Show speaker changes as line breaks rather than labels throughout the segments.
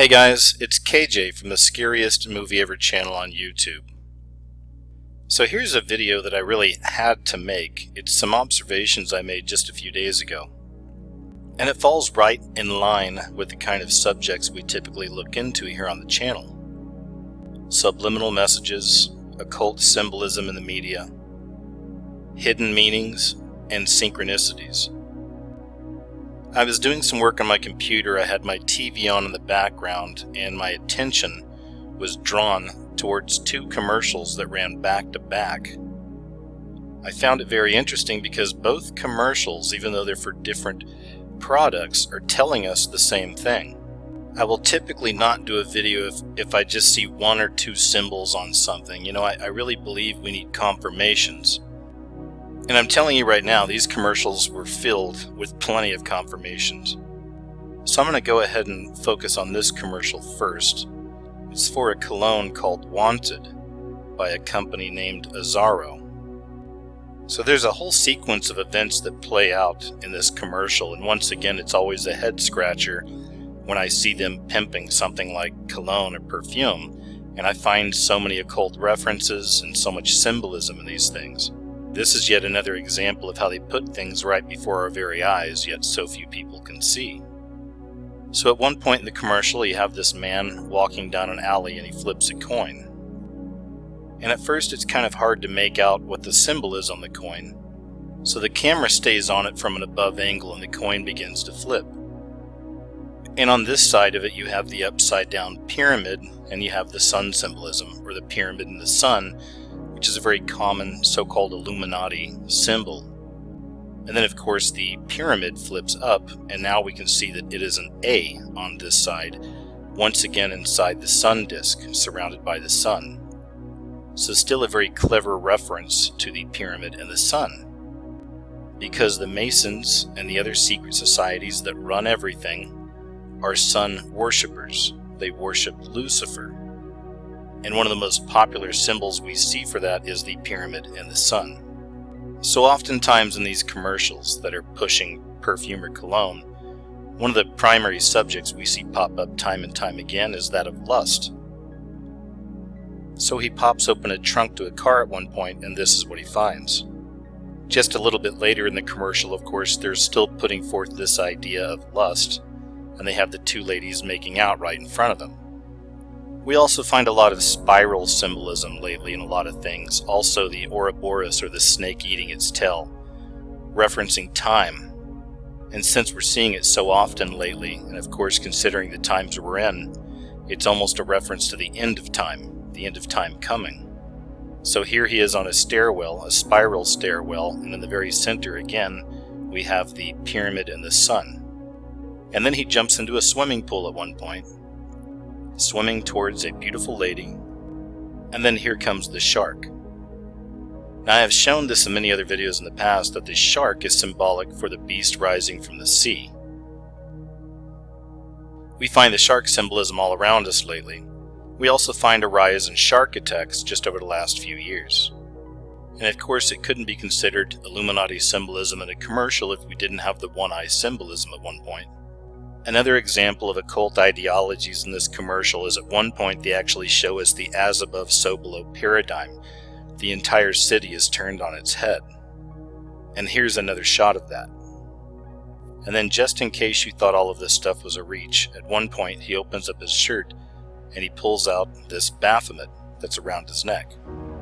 Hey guys, it's KJ from the Scariest Movie Ever channel on YouTube. So here's a video that I really had to make. It's some observations I made just a few days ago. And it falls right in line with the kind of subjects we typically look into here on the channel. Subliminal messages, occult symbolism in the media, hidden meanings, and synchronicities. I was doing some work on my computer. I had my TV on in the background, and my attention was drawn towards two commercials that ran back to back. I found it very interesting because both commercials, even though they're for different products, are telling us the same thing. I will typically not do a video if I just see one or two symbols on something. You know, I really believe we need confirmations. And I'm telling you right now, these commercials were filled with plenty of confirmations. So I'm going to go ahead and focus on this commercial first. It's for a cologne called Wanted by a company named Azzaro. So there's a whole sequence of events that play out in this commercial, and once again it's always a head scratcher when I see them pimping something like cologne or perfume, and I find so many occult references and so much symbolism in these things. This is yet another example of how they put things right before our very eyes, yet so few people can see. So at one point in the commercial, you have this man walking down an alley and he flips a coin. And at first it's kind of hard to make out what the symbol is on the coin. So the camera stays on it from an above angle and the coin begins to flip. And on this side of it you have the upside down pyramid, and you have the sun symbolism, or the pyramid and the sun, which is a very common so-called Illuminati symbol. And then of course the pyramid flips up, and now we can see that it is an A on this side, once again inside the sun disk, surrounded by the sun. So still a very clever reference to the pyramid and the sun. Because the Masons and the other secret societies that run everything are sun worshippers. They worship Lucifer. And one of the most popular symbols we see for that is the pyramid and the sun. So oftentimes in these commercials that are pushing perfume or cologne, one of the primary subjects we see pop up time and time again is that of lust. So he pops open a trunk to a car at one point, and this is what he finds. Just a little bit later in the commercial, of course, they're still putting forth this idea of lust, and they have the two ladies making out right in front of them. We also find a lot of spiral symbolism lately in a lot of things. Also the Ouroboros, or the snake eating its tail, referencing time. And since we're seeing it so often lately, and of course considering the times we're in, it's almost a reference to the end of time coming. So here he is on a stairwell, a spiral stairwell, and in the very center again we have the pyramid and the sun. And then he jumps into a swimming pool at one point, swimming towards a beautiful lady, and then here comes the shark. Now I have shown this in many other videos in the past that the shark is symbolic for the beast rising from the sea. We find the shark symbolism all around us lately. We also find a rise in shark attacks just over the last few years. And of course it couldn't be considered Illuminati symbolism in a commercial if we didn't have the one-eye symbolism at one point. Another example of occult ideologies in this commercial is at one point they actually show us the as above so below paradigm. The entire city is turned on its head. And here's another shot of that. And then just in case you thought all of this stuff was a reach, at one point he opens up his shirt and he pulls out this Baphomet that's around his neck.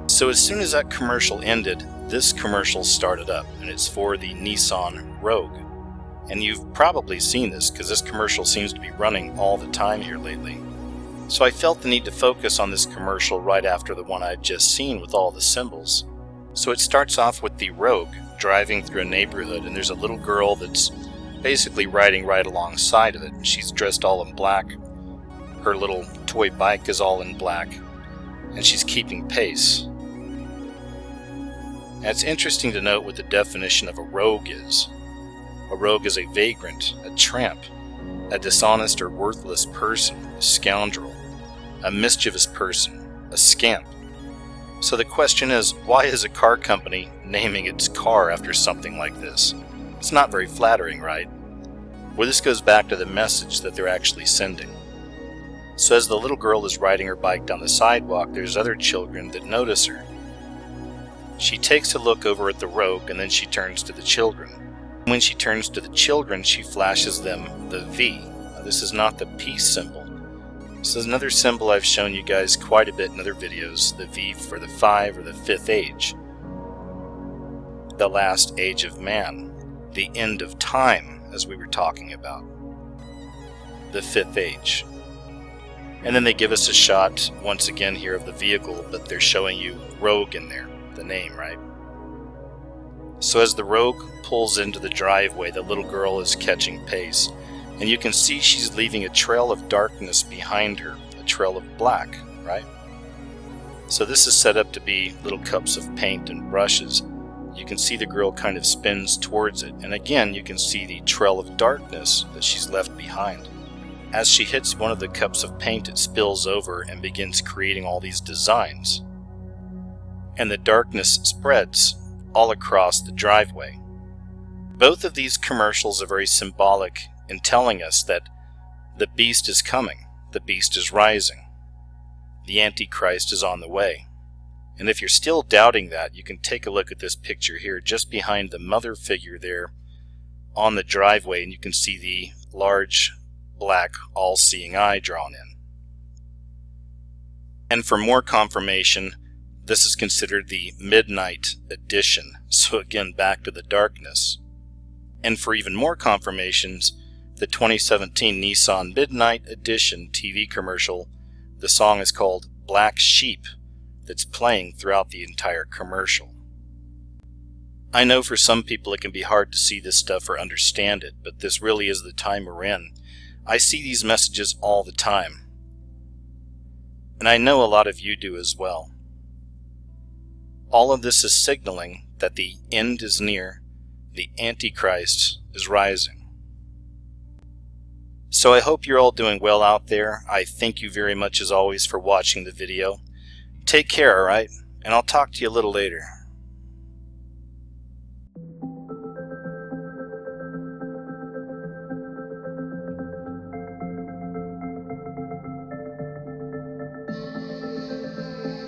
So as soon as that commercial ended, this commercial started up, and it's for the Nissan Rogue. And you've probably seen this because this commercial seems to be running all the time here lately. So I felt the need to focus on this commercial right after the one I'd just seen with all the symbols. So it starts off with the Rogue driving through a neighborhood, and there's a little girl that's basically riding right alongside of it. She's dressed all in black. Her little toy bike is all in black, and she's keeping pace. And it's interesting to note what the definition of a rogue is. A rogue is a vagrant, a tramp, a dishonest or worthless person, a scoundrel, a mischievous person, a scamp. So the question is, why is a car company naming its car after something like this? It's not very flattering, right? Well, this goes back to the message that they're actually sending. So as the little girl is riding her bike down the sidewalk, there's other children that notice her. She takes a look over at the rogue, and then she turns to the children. When she turns to the children, she flashes them the V. Now, this is not the peace symbol. This is another symbol I've shown you guys quite a bit in other videos, the V for the 5 or the 5th age. The last age of man. The end of time, as we were talking about. The 5th age. And then they give us a shot, once again here, of the vehicle, but they're showing you Rogue in there, the name, right? So as the Rogue pulls into the driveway, the little girl is catching pace, and you can see she's leaving a trail of darkness behind her, a trail of black, right? So this is set up to be little cups of paint and brushes. You can see the girl kind of spins towards it, and again you can see the trail of darkness that she's left behind. As she hits one of the cups of paint, it spills over and begins creating all these designs. And the darkness spreads all across the driveway. Both of these commercials are very symbolic in telling us that the beast is coming, the beast is rising, the Antichrist is on the way. And if you're still doubting that, you can take a look at this picture here, just behind the mother figure there on the driveway, and you can see the large black all-seeing eye drawn in. And for more confirmation, this is considered the Midnight Edition, so again back to the darkness. And for even more confirmations, the 2017 Nissan Midnight Edition TV commercial, the song is called Black Sheep, that's playing throughout the entire commercial. I know for some people it can be hard to see this stuff or understand it, but this really is the time we're in. I see these messages all the time. And I know a lot of you do as well. All of this is signaling that the end is near, the Antichrist is rising. So I hope you're all doing well out there. I thank you very much as always for watching the video. Take care, alright? And I'll talk to you a little later.